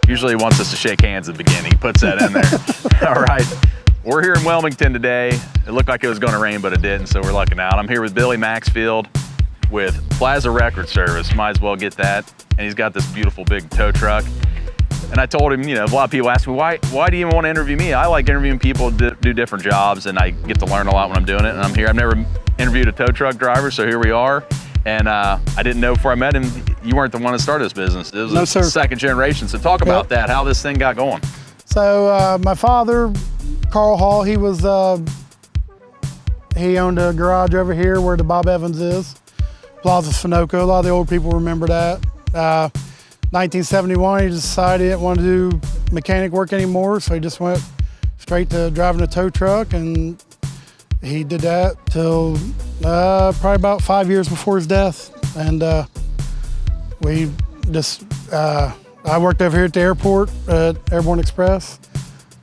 Usually he wants us to shake hands at the beginning. He puts that in there. All right. We're here in Wilmington today. It looked like it was going to rain, but it didn't, so we're lucking out. I'm here with Billy Maxfield with Plaza Wrecker Service. Might as well get that. And he's got this beautiful big tow truck. And I told him, you know, a lot of people ask me, why do you even want to interview me? I like interviewing people who do different jobs, and I get to learn a lot when I'm doing it. And I'm here. I've never interviewed a tow truck driver, so here we are. And I didn't know before I met him, you weren't the one that started this business. It was a second generation. So talk about that, how this thing got going. So my father, Carl Hall, he owned a garage over here where the Bob Evans is, Plaza Sunoco. A lot of the old people remember that. 1971, he decided he didn't want to do mechanic work anymore, so he just went straight to driving a tow truck, and he did that till probably about 5 years before his death. And I worked over here at the airport at Airborne Express.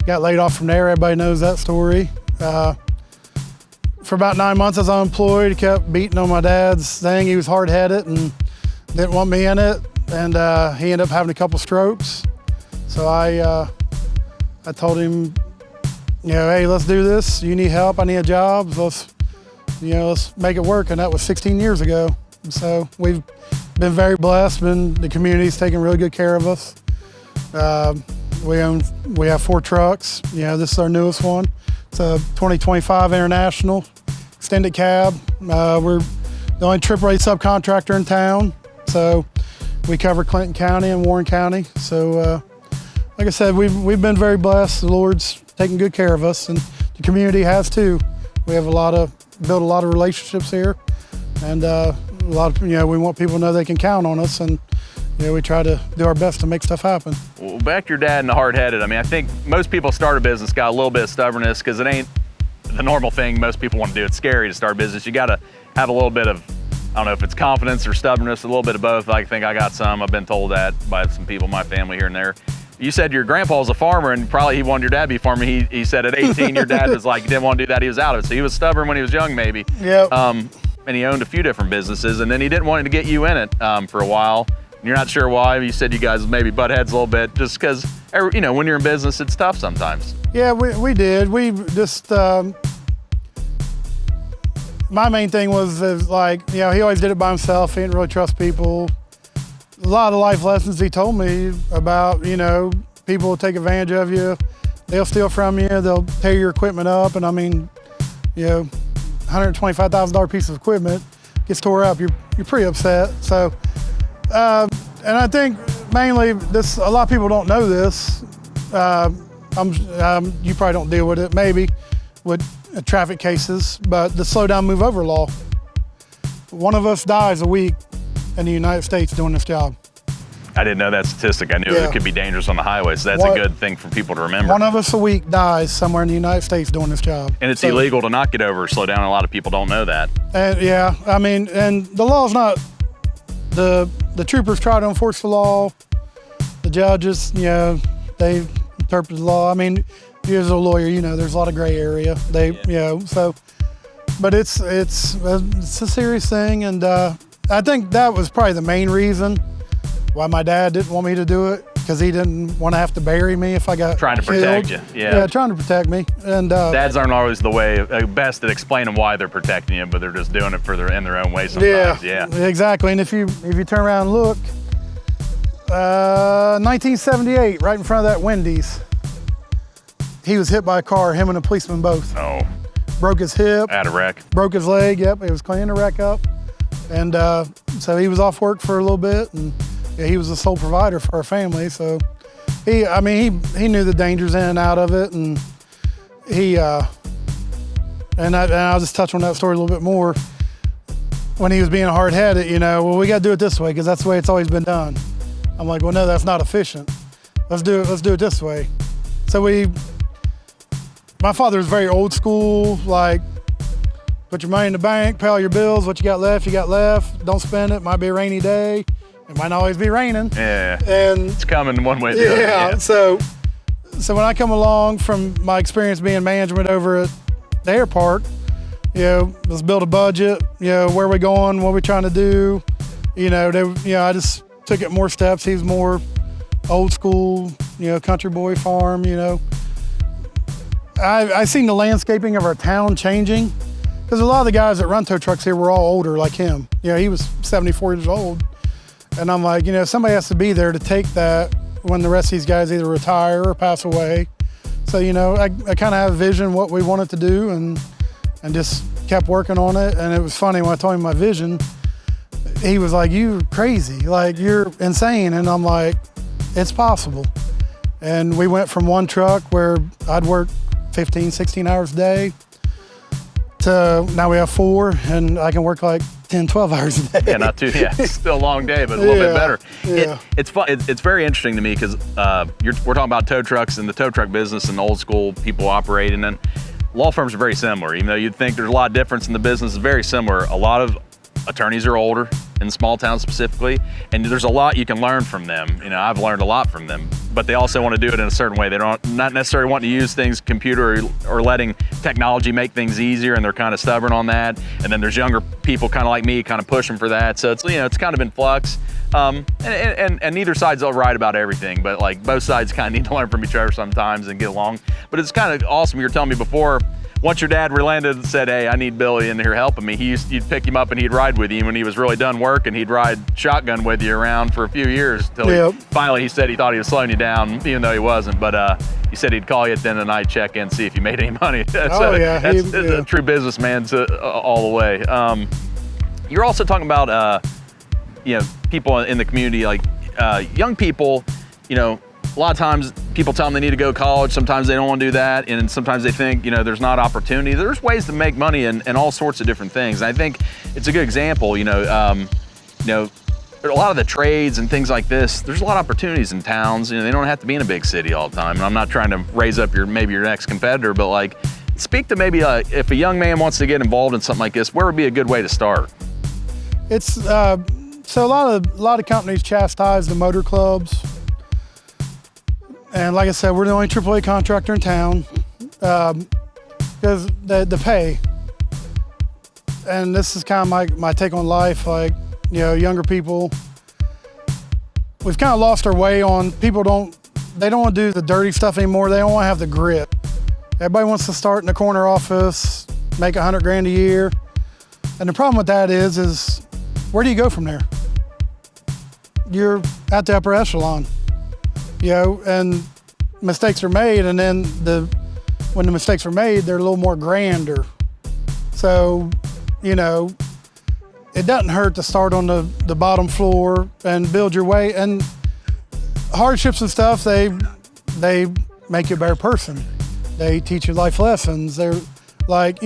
Got laid off from there. Everybody knows that story. For about 9 months I was unemployed. He kept beating on my dad's thing. He was hard-headed and didn't want me in it. And he ended up having a couple strokes. So I told him, you know, hey, let's do this. You need help, I need a job. Let's make it work. And that was 16 years ago. So we've been very blessed. The community's taken really good care of us. We have 4 trucks. You know, this is our newest one. It's a 2025 International extended cab. We're the only AAA subcontractor in town. So we cover Clinton County and Warren County. So like I said, we've been very blessed. The Lord's taking good care of us, and the community has too. We have built a lot of relationships here, and we want people to know they can count on us, and we try to do our best to make stuff happen. Well, back to your dad and the hard-headed. I mean, I think most people start a business got a little bit of stubbornness because it ain't the normal thing most people want to do. It's scary to start a business. You got to have a little bit of, I don't know if it's confidence or stubbornness, a little bit of both. I think I got some. I've been told that by some people in my family here and there. You said your grandpa was a farmer, and probably he wanted your dad to be a farmer. He said at 18, your dad was like, he didn't want to do that. He was out of it. So he was stubborn when he was young, maybe. Yep. And he owned a few different businesses, and then he didn't want to get you in it for a while. And you're not sure why. You said you guys maybe butt heads a little bit, just because, you know, when you're in business, it's tough sometimes. Yeah, we did. We just, my main thing was like, you know, he always did it by himself. He didn't really trust people. A lot of the life lessons he told me about, you know, people will take advantage of you. They'll steal from you. They'll tear your equipment up. And I mean, you know, $125,000 piece of equipment gets tore up. You're pretty upset. So, and I think mainly this, a lot of people don't know this. You probably don't deal with it, maybe, with traffic cases, but the slow down, move over law. One of us dies a week in the United States doing this job. I didn't know that statistic. I knew it could be dangerous on the highway, so that's a good thing for people to remember. One of us a week dies somewhere in the United States doing this job. And it's illegal to not get over or slow down. A lot of people don't know that. And yeah, I mean, and the law's not, the troopers try to enforce the law. The judges, you know, they interpret the law. I mean, you as a lawyer, you know, there's a lot of gray area. You know, so, but it's a serious thing. And I think that was probably the main reason why my dad didn't want me to do it, because he didn't want to have to bury me if I got trying to killed. Protect you, yeah, trying to protect me. And dads aren't always the way best at explaining why they're protecting you, but they're just doing it in their own way sometimes. Yeah, exactly. And if you turn around and look, 1978, right in front of that Wendy's, he was hit by a car. Him and a policeman both. Oh. Broke his hip. Had a wreck. Broke his leg. Yep, he was cleaning the wreck up, and so he was off work for a little bit, and he was the sole provider for our family. So he knew the dangers in and out of it, and I'll just touch on that story a little bit more. When he was being hard-headed, you know, well, we got to do it this way because that's the way it's always been done. I'm like, well, no, that's not efficient. Let's do it this way. So my father was very old school, like, put your money in the bank, pay all your bills, what you got left, don't spend it, might be a rainy day. It might not always be raining. Yeah, and it's coming one way or the other. Yeah, so when I come along from my experience being management over at the airport, you know, let's build a budget, you know, where we going, what we trying to do, you know, I just took it more steps. He was more old school, country boy farm, I seen the landscaping of our town changing, because a lot of the guys that run tow trucks here were all older like him. He was 74 years old. And I'm like, somebody has to be there to take that when the rest of these guys either retire or pass away. So, I kind of have a vision what we wanted to do and just kept working on it. And it was funny when I told him my vision, he was like, "You're crazy, like you're insane." And I'm like, "It's possible." And we went from one truck where I'd work 15, 16 hours a day to now we have 4 and I can work like 10, 12 hours a day. Yeah, not too, it's still a long day, but a little bit better. Yeah. It's fun. It's very interesting to me because we're talking about tow trucks and the tow truck business and old school people operating, and law firms are very similar. Even though you'd think there's a lot of difference in the business, it's very similar. A lot of attorneys are older in small towns specifically, and there's a lot you can learn from them. I've learned a lot from them, but they also want to do it in a certain way. They don't not necessarily want to use things computer or letting technology make things easier, and they're kind of stubborn on that. And then there's younger people kind of like me kind of pushing for that. So it's it's kind of in flux. And neither side's all right about everything, but like both sides kind of need to learn from each other sometimes and get along. But it's kind of awesome. You were telling me before, once your dad relented and said, "Hey, I need Billy in here helping me," you'd pick him up and he'd ride with you. And when he was really done working, he'd ride shotgun with you around for a few years until finally he said he thought he was slowing you down, even though he wasn't. But he said he'd call you at the end of the night, check in, see if you made any money. That's a true businessman all the way. You're also talking about people in the community, like young people. A lot of times people tell them they need to go to college. Sometimes they don't want to do that, and sometimes they think there's not opportunity. There's ways to make money and all sorts of different things. And I think it's a good example. A lot of the trades and things like this. There's a lot of opportunities in towns. They don't have to be in a big city all the time. And I'm not trying to raise up your next competitor, but like speak to maybe if a young man wants to get involved in something like this, where would be a good way to start? It's so a lot of companies chastise the motor clubs. And like I said, we're the only AAA contractor in town because the pay. And this is kind of my take on life. Like, younger people, we've kind of lost our way on people they don't want to do the dirty stuff anymore. They don't want to have the grit. Everybody wants to start in the corner office, make $100,000 a year. And the problem with that is where do you go from there? You're at the upper echelon. And mistakes are made, and then when the mistakes are made, they're a little more grander. So, it doesn't hurt to start on the bottom floor and build your way. And hardships and stuff, they make you a better person. They teach you life lessons. They're like,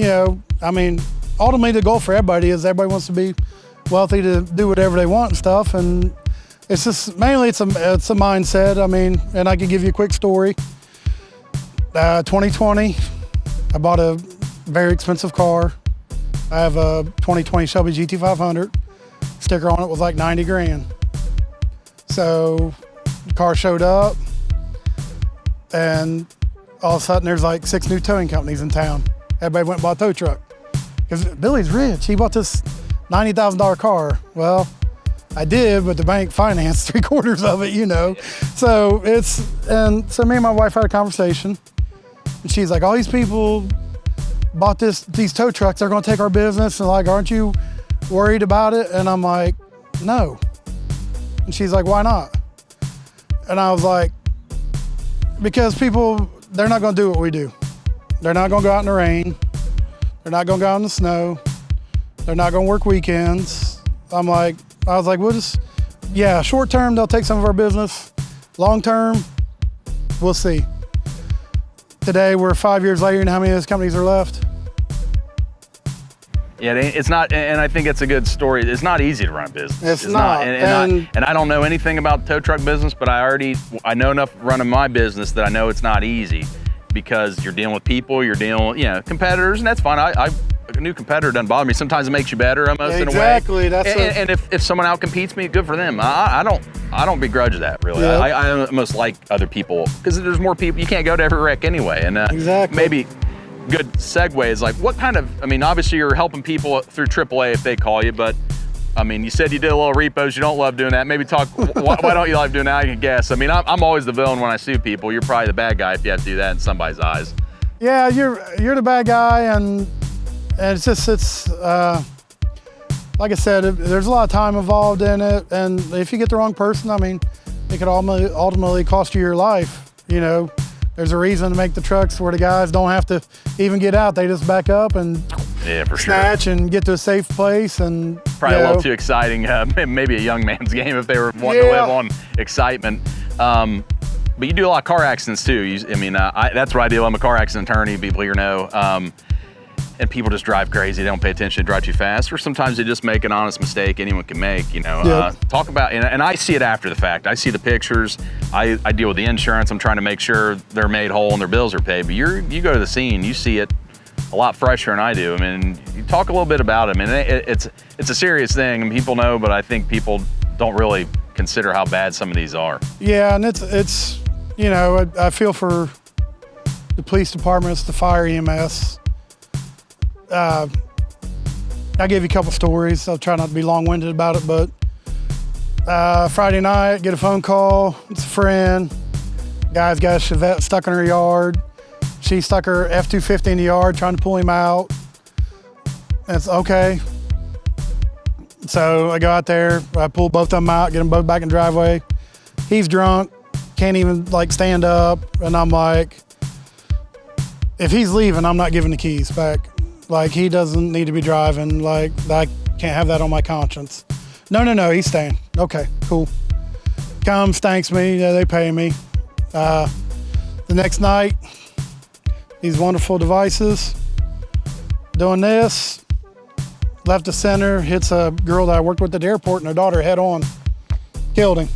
ultimately the goal for everybody is everybody wants to be wealthy to do whatever they want and stuff. And it's just mainly it's a mindset. And I can give you a quick story. 2020, I bought a very expensive car. I have a 2020 Shelby GT500. Sticker on it was like $90,000. So the car showed up, and all of a sudden there's like 6 new towing companies in town. Everybody went and bought a tow truck because Billy's rich. He bought this $90,000 car. Well, I did, but the bank financed 3/4 of it, So so me and my wife had a conversation, and she's like, "All these people bought these tow trucks, they're gonna take our business, and like, aren't you worried about it?" And I'm like, "No." And she's like, "Why not?" And I was like, "Because people, they're not gonna do what we do. They're not gonna go out in the rain. They're not gonna go out in the snow. They're not gonna work weekends." I was like, we'll just, short term, they'll take some of our business. Long term, we'll see. Today, we're 5 years later, and how many of those companies are left? Yeah, it's not, and I think it's a good story. It's not easy to run a business. It's not. And I don't know anything about the tow truck business, but I know enough running my business that I know it's not easy, because you're dealing with people, you're dealing with, competitors, and that's fine. A new competitor doesn't bother me. Sometimes it makes you better, almost, in a way. Exactly. And if someone outcompetes me, good for them. I don't begrudge that, really. Yep. I almost like other people, because there's more people. You can't go to every wreck anyway. And exactly. Maybe good segue is like, what kind of, obviously you're helping people through AAA if they call you, but I mean, you said you did a little repos. You don't love doing that. Maybe talk, why don't you like doing that? I can guess. I mean, I'm always the villain when I sue people. You're probably the bad guy if you have to do that in somebody's eyes. Yeah, you're the bad guy, and it's like I said, there's a lot of time involved in it, and if you get the wrong person, I mean, it could ultimately cost you your life. You know, there's a reason to make the trucks where the guys don't have to even get out; they just back up and snatch and get to a safe place. And probably a little too exciting, maybe a young man's game if they were wanting to live on excitement. But you do a lot of car accidents too. That's what I do. I'm a car accident attorney, people here know. And people just drive crazy. They don't pay attention, drive too fast, or sometimes they just make an honest mistake anyone can make, you know. Talk about, and I see it after the fact. I see the pictures. I deal with the insurance. I'm trying to make sure they're made whole and their bills are paid. But you go to the scene, you see it a lot fresher than I do. I mean, you talk a little bit about it. I mean, it's a serious thing, and people know, but I think people don't really consider how bad some of these are. Yeah, and it's you know, I feel for the police departments, the fire EMS. I'll give you a couple stories. I'll try not to be long-winded about it, but Friday night, get a phone call. It's a friend. Guy's got a Chevette stuck in her yard. She stuck her F-250 in the yard trying to pull him out. And it's okay. So I go out there, I pull both of them out, get them both back in the driveway. He's drunk, can't even like stand up. And I'm like, if he's leaving, I'm not giving the keys back. Like, he doesn't need to be driving. Like, I can't have that on my conscience. No, he's staying. Okay, cool. Comes, thanks me, they pay me. The next night, these wonderful devices, doing this, left the center, hits a girl that I worked with at the airport and her daughter head on. Killed him.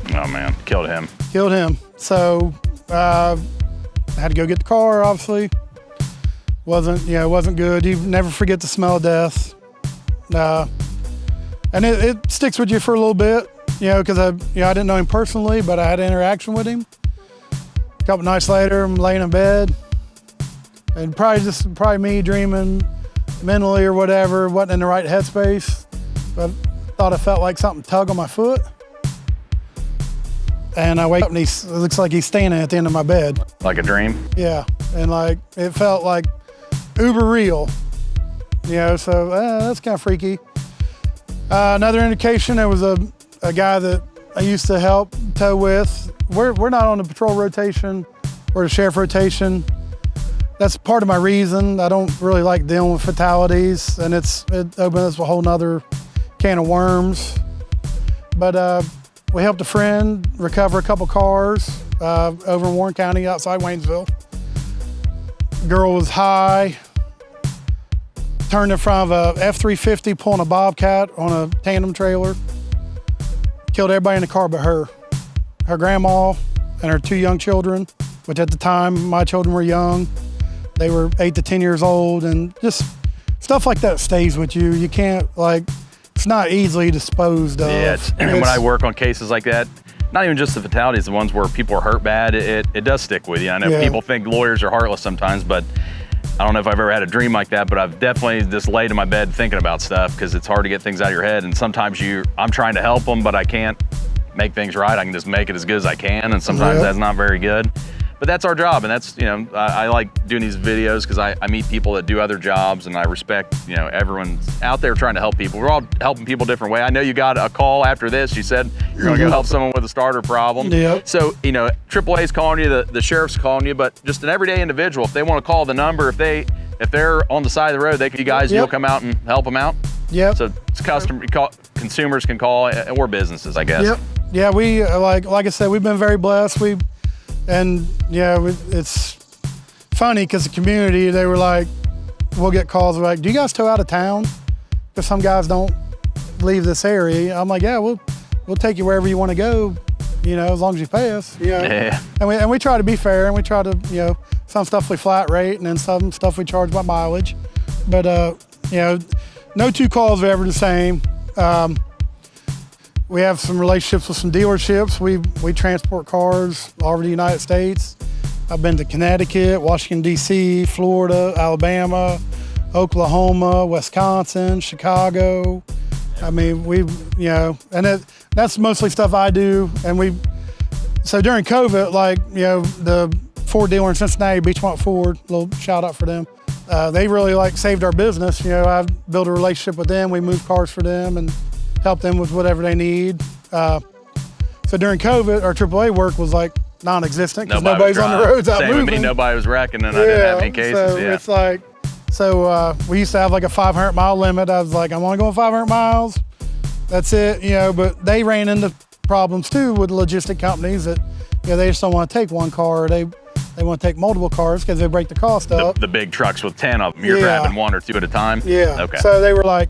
Oh man, killed him. Killed him. So, I had to go get the car, obviously. Wasn't good. You never forget the smell of death. And it sticks with you for a little bit, you know, because I didn't know him personally, but I had an interaction with him. A couple nights later, I'm laying in bed, and probably me dreaming mentally or whatever, wasn't in the right headspace. But I thought I felt like something tug on my foot. And I wake up and it looks like he's standing at the end of my bed. Like a dream? Yeah, and like it felt like uber real, you know, so that's kind of freaky. Another indication, there was a guy that I used to help tow with. We're not on the patrol rotation or the sheriff rotation. That's part of my reason. I don't really like dealing with fatalities, and it opens up a whole nother can of worms. But we helped a friend recover a couple cars over in Warren County outside Waynesville. Girl was high, turned in front of a F-350 pulling a Bobcat on a tandem trailer. Killed everybody in the car but her. Her grandma and her 2 young children, which at the time my children were young. They were 8 to 10 years old, and just stuff like that stays with you. You can't, like, it's not easily disposed of. Yeah, and when I work on cases like that, not even just the fatalities, the ones where people are hurt bad, it does stick with you. I know people think lawyers are heartless sometimes, but I don't know if I've ever had a dream like that, but I've definitely just laid in my bed thinking about stuff because it's hard to get things out of your head. And sometimes I'm trying to help them, but I can't make things right. I can just make it as good as I can, and sometimes that's not very good. But that's our job, and that's, you know, I like doing these videos because I meet people that do other jobs, and I respect, you know, everyone's out there trying to help people. We're all helping people a different way. I know you got a call after this. You said you're going to go help someone with a starter problem. So, you know, AAA's calling you, the sheriff's calling you, but just an everyday individual, if they want to call the number, if they're on the side of the road, you guys, you'll come out and help them out. So it's consumers can call, or businesses, I guess. Yeah, we like I said, we've been very blessed. It's funny because the community, they were like, we'll get calls like, do you guys tow out of town? Because some guys don't leave this area. I'm like, yeah, we'll take you wherever you want to go, you know, as long as you pay us. Yeah. And we try to be fair, and we try to, you know, some stuff we flat rate, and then some stuff we charge by mileage. But you know, no 2 calls are ever the same. We have some relationships with some dealerships. We transport cars all over the United States. I've been to Connecticut, Washington, D.C., Florida, Alabama, Oklahoma, Wisconsin, Chicago, I mean, and that's mostly stuff I do. And so during COVID, like, the Ford dealer in Cincinnati, Beachmont Ford, little shout out for them. They really saved our business. I built a relationship with them. We moved cars for them and helped them with whatever they need. So during COVID, our AAA work was non-existent because nobody's on the roads out moving. moving. Same with me, nobody was wrecking and I didn't have any cases. So it's we used to have a 500-mile limit. I was like, I'm only going 500 miles. That's it, but they ran into problems too with logistic companies that, they just don't want to take one car. They want to take multiple cars because they break the cost up. The big trucks with 10 of them, you're grabbing one or two at a time? Yeah. Okay. So they were like,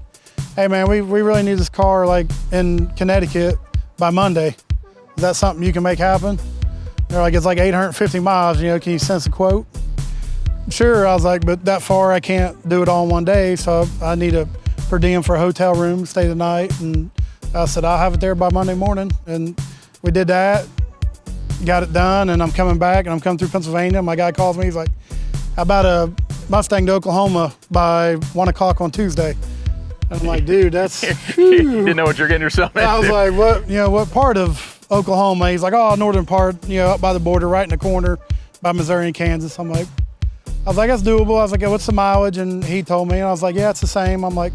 hey man, we really need this car in Connecticut by Monday. Is that something you can make happen? They're like, it's 850 miles, can you send us a quote? Sure, I was like, but that far I can't do it all in one day, so I need a per diem for a hotel room, stay the night, and I said, I'll have it there by Monday morning. And we did that, got it done, and I'm coming back, and I'm coming through Pennsylvania. My guy calls me, he's like, how about a Mustang to Oklahoma by 1 o'clock on Tuesday? And I'm like, dude, that's, you didn't know what you're getting yourself into. I was like, what part of Oklahoma? He's like, oh, northern part, up by the border, right in the corner by Missouri and Kansas. I was like, that's doable. I was like, yeah, what's the mileage? And he told me, and I was like, yeah, it's the same. I'm like,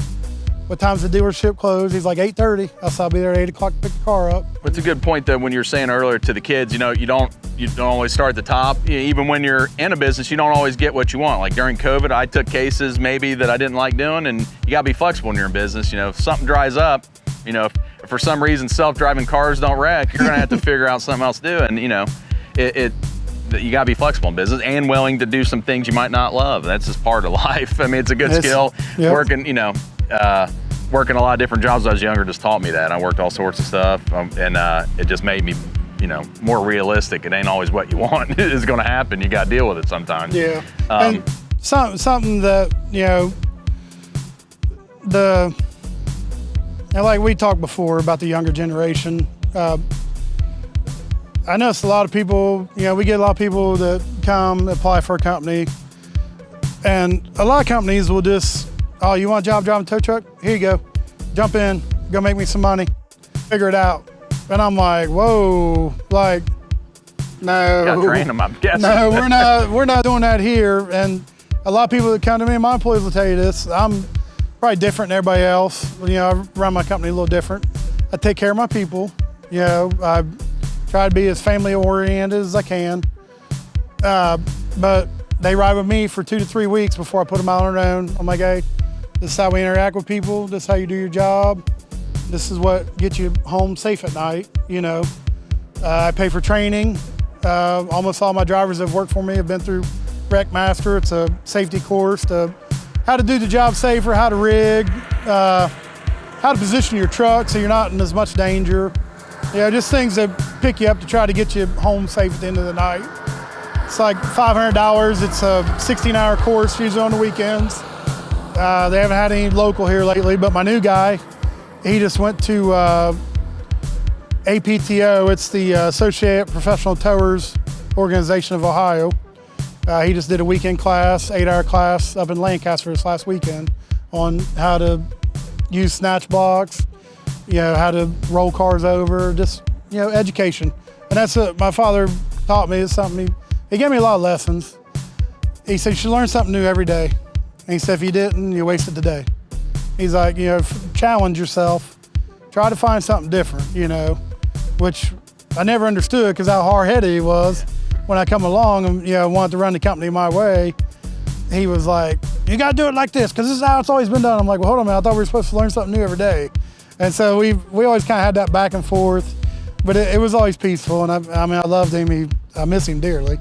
what time's the dealership close? He's like, 8:30. I said, I'll be there at 8 o'clock to pick the car up. It's a good point though, when you're saying earlier to the kids, you don't always start at the top. Even when you're in a business, you don't always get what you want. Like during COVID, I took cases maybe that I didn't like doing, and you gotta be flexible when you're in business. If something dries up, if for some reason self-driving cars don't wreck, you're gonna have to figure out something else to do. And you gotta be flexible in business and willing to do some things you might not love. That's just part of life. I mean, it's a good skill. Yep. Working a lot of different jobs when I was younger just taught me that. I worked all sorts of stuff, and it just made me, more realistic. It ain't always what you want is gonna happen. You gotta deal with it sometimes. Yeah, and something that, like we talked before about the younger generation, I notice a lot of people, we get a lot of people that come apply for a company, and a lot of companies will just, oh, you want a job driving a tow truck? Here you go. Jump in, go make me some money, figure it out. And I'm like, whoa, no. Gotta train them, I'm guessing. No, we're not doing that here. And a lot of people that come to me, my employees will tell you this, I'm probably different than everybody else. I run my company a little different. I take care of my people. I try to be as family oriented as I can. But they ride with me for 2 to 3 weeks before I put them out on their own. I'm like, hey, this is how we interact with people. This is how you do your job. This is what gets you home safe at night. I pay for training. Almost all my drivers that have worked for me have been through Wreck Master. It's a safety course to how to do the job safer, how to rig, how to position your truck so you're not in as much danger. Just things that pick you up to try to get you home safe at the end of the night. It's like $500. It's a 16-hour course, usually on the weekends. They haven't had any local here lately, but my new guy, he just went to APTO. It's the Associated Professional Towers Organization of Ohio. He just did a weekend class, 8-hour class up in Lancaster this last weekend on how to use snatch blocks, how to roll cars over, just, education. And that's what my father taught me. It's something he gave me a lot of lessons. He said, you should learn something new every day. And he said, if you didn't, you wasted the day. He's like, challenge yourself. Try to find something different, which I never understood because how hard-headed he was. When I come along and, wanted to run the company my way, he was like, you got to do it like this because this is how it's always been done. I'm like, well, hold on a minute. I thought we were supposed to learn something new every day. And so we always kind of had that back and forth, but it was always peaceful. And I loved him. I miss him dearly.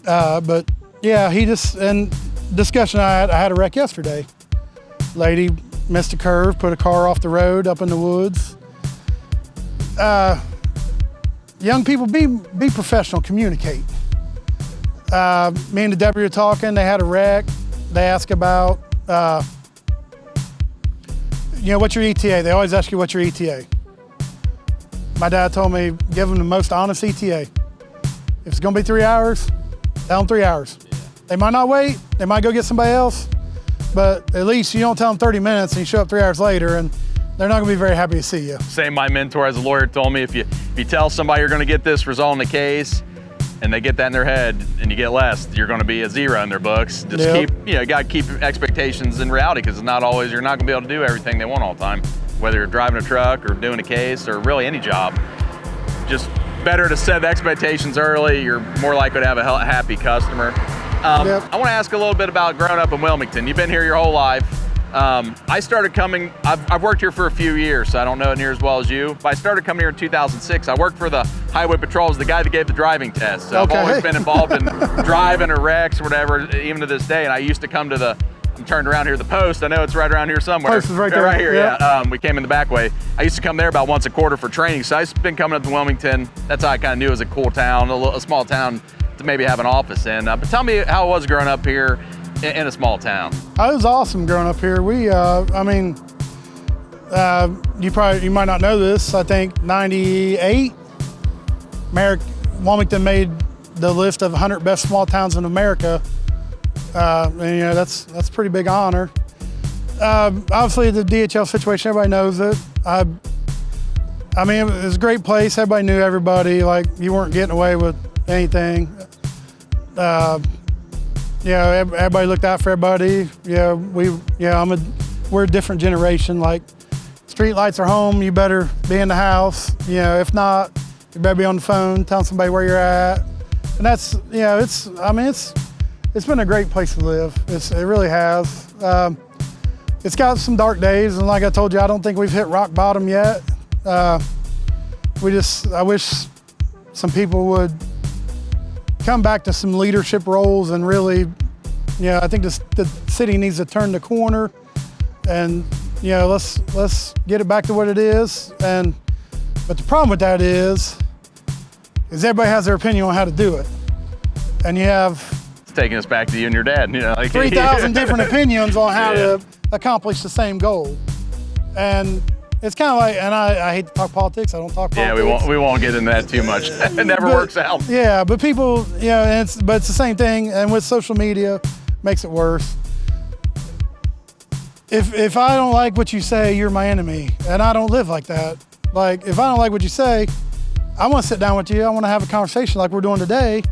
But yeah, and discussion I had a wreck yesterday. Lady missed a curve, put a car off the road up in the woods. Young people, be professional, communicate. Me and the deputy were talking, they had a wreck. They asked about, what's your ETA? They always ask you what's your ETA. My dad told me, give them the most honest ETA. If it's gonna be 3 hours, tell them 3 hours. Yeah. They might not wait, they might go get somebody else, but at least you don't tell them 30 minutes and you show up 3 hours later and they're not gonna be very happy to see you. Same, my mentor as a lawyer told me, if you tell somebody you're gonna get this result in the case, and they get that in their head and you get less, you're gonna be a 0 in their books. Just keep, you gotta keep expectations in reality, because it's not always, you're not gonna be able to do everything they want all the time. Whether you're driving a truck or doing a case or really any job, just better to set expectations early. You're more likely to have a happy customer. I wanna ask a little bit about growing up in Wilmington. You've been here your whole life. I started coming, I've worked here for a few years, so I don't know it near as well as you, but I started coming here in 2006. I worked for the Highway Patrol as the guy that gave the driving test. So I've always been involved in driving or wrecks or whatever, even to this day. And I used to come to I'm turned around here, the Post. I know it's right around here somewhere. Post is right there. Right here, yeah. We came in the back way. I used to come there about once a quarter for training. So I've been coming up to Wilmington. That's how I kind of knew it was a cool town, a small town to maybe have an office in. But tell me how it was growing up here in a small town. It was awesome growing up here. We, I mean, you might not know this. I think 98, Wilmington made the list of 100 best small towns in America. And that's a pretty big honor. Obviously the DHL situation, everybody knows it. I mean, it was a great place. Everybody knew everybody. Like, you weren't getting away with anything. Everybody looked out for everybody. We're a different generation. Like, street lights are home, you better be in the house. If not, you better be on the phone telling somebody where you're at. And that's, it's been a great place to live. It really has. It's got some dark days, and like I told you, I don't think we've hit rock bottom yet. I wish some people would come back to some leadership roles and really, I think the city needs to turn the corner, and let's get it back to what it is. But the problem with that is everybody has their opinion on how to do it, and you have taking us back to you and your dad, like 3,000 different opinions on how to accomplish the same goal. And it's kind of like, and I hate to talk politics. I don't talk politics. Yeah, we won't get into that too much. It never works out. Yeah, but people, but it's the same thing. And with social media, makes it worse. If I don't like what you say, you're my enemy. And I don't live like that. Like, if I don't like what you say, I want to sit down with you. I want to have a conversation like we're doing today.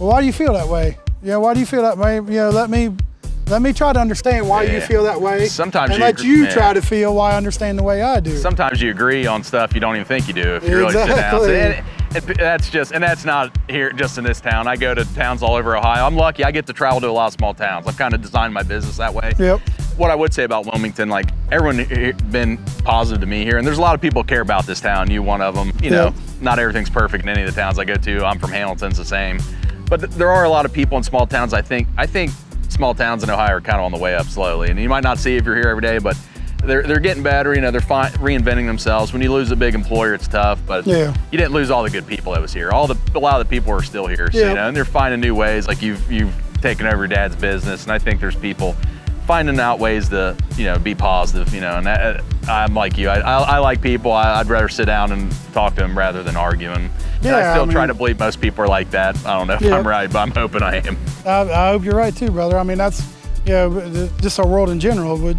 Well, why do you feel that way? Why do you feel that way? Let me try to understand why you feel that way. Sometimes let you try to feel why I understand the way I do. Sometimes you agree on stuff you don't even think you do if you really sit down. And that's not here just in this town. I go to towns all over Ohio. I'm lucky I get to travel to a lot of small towns. I've kind of designed my business that way. Yep. What I would say about Wilmington, like, everyone been positive to me here, and there's a lot of people who care about this town. You one of them. Not everything's perfect in any of the towns I go to. I'm from Hamilton, it's the same. But there are a lot of people in small towns. I think small towns in Ohio are kind of on the way up slowly, and you might not see if you're here every day, but they're getting better. They're reinventing themselves. When you lose a big employer, it's tough, but you didn't lose all the good people that was here. A lot of the people are still here, so, and they're finding new ways. Like, you've taken over your dad's business, and I think there's people finding out ways to be positive. And I'm like you. I like people. I'd rather sit down and talk to them rather than arguing. And I still try to believe most people are like that. I don't know if I'm right, but I'm hoping I am. I hope you're right too, brother. I mean, that's just our world in general.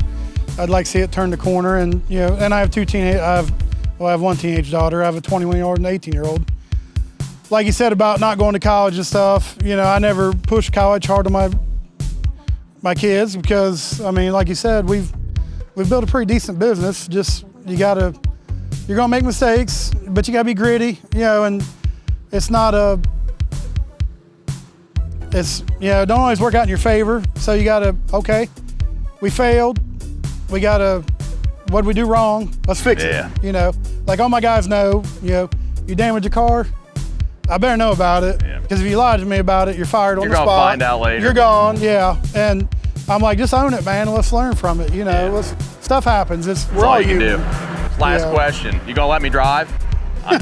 I'd like to see it turn the corner, and and I have I have one teenage daughter. I have a 21-year-old and an 18-year-old. Like you said about not going to college and stuff, I never pushed college hard on my kids, because I mean, like you said, we've built a pretty decent business. Just you're gonna make mistakes, but you gotta be gritty, and it's not don't always work out in your favor. So you gotta, we failed. We gotta, what'd we do wrong? Let's fix it. Like all my guys know, you damage a car, I better know about it, because if you lied to me about it, you're fired on the spot. You're gonna find out later. You're gone, and I'm like, just own it, man, and let's learn from it. Stuff happens. We're all you can do. Last question. You gonna let me drive? I'm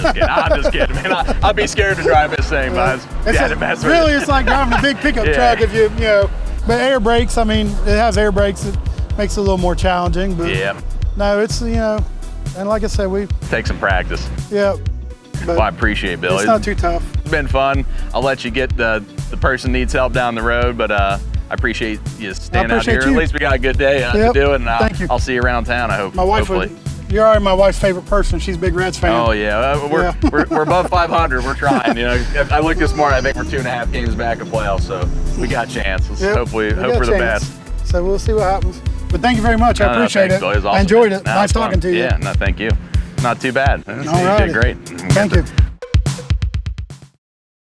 just kidding. Man, I'd be scared to drive this thing, but it's like driving a big pickup truck if but air brakes, I mean, it has air brakes. It makes it a little more challenging, but no, it's, and like I said, we take some practice. But I appreciate it, Billy. It's not too tough. It's been fun. I'll let you get the person needs help down the road, but I appreciate you standing out here. At least we got a good day to do it, and I'll see you around town, I hope. My wife You're already my wife's favorite person. She's a big Reds fan. Oh yeah, we're above 500. We're trying. You know, I looked this morning. I think we're 2.5 games back of playoffs, so we got a chance. Let's hope for the best. So we'll see what happens. But thank you very much. I appreciate it. It was awesome, I enjoyed it. Nice talking to you. Yeah, no, thank you. Not too bad. All right. You did great. Thank you.